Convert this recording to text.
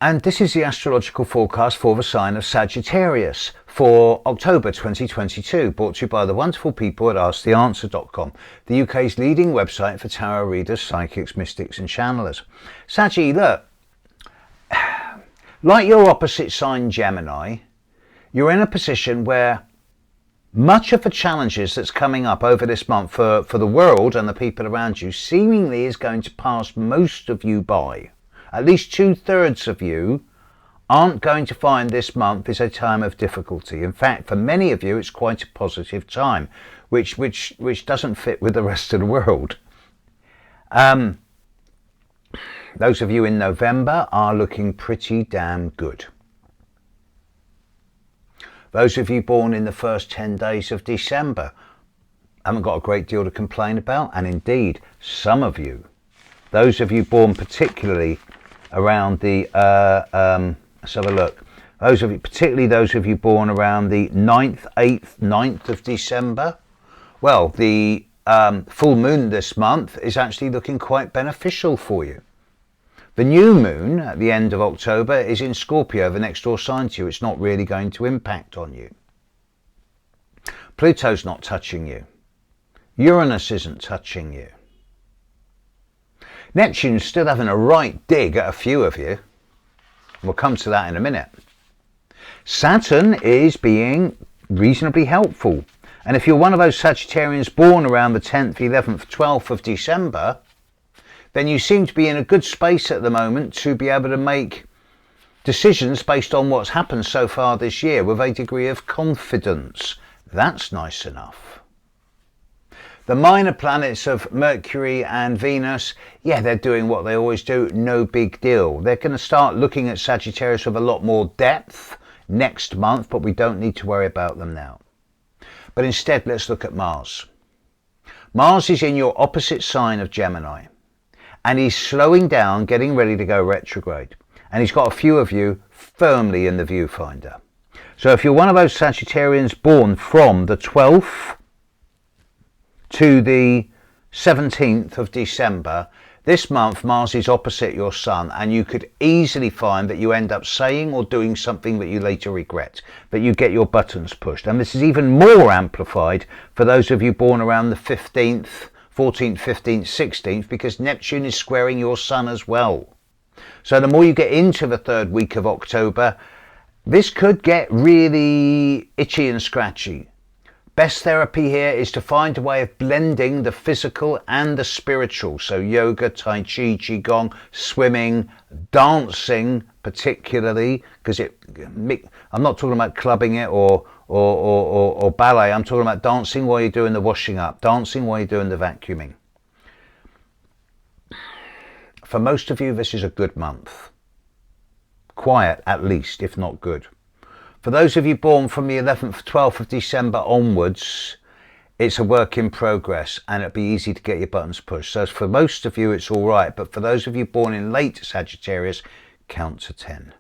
And this is the astrological forecast for the sign of Sagittarius for October 2022, brought to you by the wonderful people at AskTheAnswer.com, the UK's leading website for tarot readers, psychics, mystics and channelers. Saggy, look, like your opposite sign Gemini, you're in a position where much of the challenges that's coming up over this month for the world and the people around you seemingly is going to pass most of you by. At least 2/3 of you aren't going to find this month is a time of difficulty. In fact, for many of you, it's quite a positive time, which doesn't fit with the rest of the world. Those of you in November are looking pretty damn good. Those of you born in the first 10 days of December haven't got a great deal to complain about. And indeed, some of you, those of you born particularly around the, let's have a look. Particularly those of you born around the 9th, 8th, 9th of December. Well, the full moon this month is actually looking quite beneficial for you. The new moon at the end of October is in Scorpio, the next door sign to you. It's not really going to impact on you. Pluto's not touching you. Uranus isn't touching you. Neptune's still having a right dig at a few of you. We'll come to that in a minute. Saturn is being reasonably helpful. And if you're one of those Sagittarians born around the 10th, 11th, 12th of December, then you seem to be in a good space at the moment to be able to make decisions based on what's happened so far this year with a degree of confidence. That's nice enough. The minor planets of Mercury and Venus, yeah, they're doing what they always do, no big deal. They're going to start looking at Sagittarius with a lot more depth next month, but we don't need to worry about them now. But instead, let's look at Mars. Mars is in your opposite sign of Gemini, and he's slowing down, getting ready to go retrograde. And he's got a few of you firmly in the viewfinder. So if you're one of those Sagittarians born from the 12th to the 17th of December, this month Mars is opposite your sun, and you could easily find that you end up saying or doing something that you later regret, that you get your buttons pushed. And this is even more amplified for those of you born around the 15th, 14th, 15th, 16th, because Neptune is squaring your sun as well. So the more you get into the third week of October, this could get really itchy and scratchy. Best therapy here is to find a way of blending the physical and the spiritual. So yoga, tai chi, qigong, swimming, dancing particularly, because I'm not talking about clubbing it or ballet. I'm talking about dancing while you're doing the washing up, dancing while you're doing the vacuuming. For most of you, this is a good month. Quiet, at least, if not good. For those of you born from the 11th, 12th of December onwards, it's a work in progress, and it'll be easy to get your buttons pushed. So for most of you, it's all right. But for those of you born in late Sagittarius, count to 10.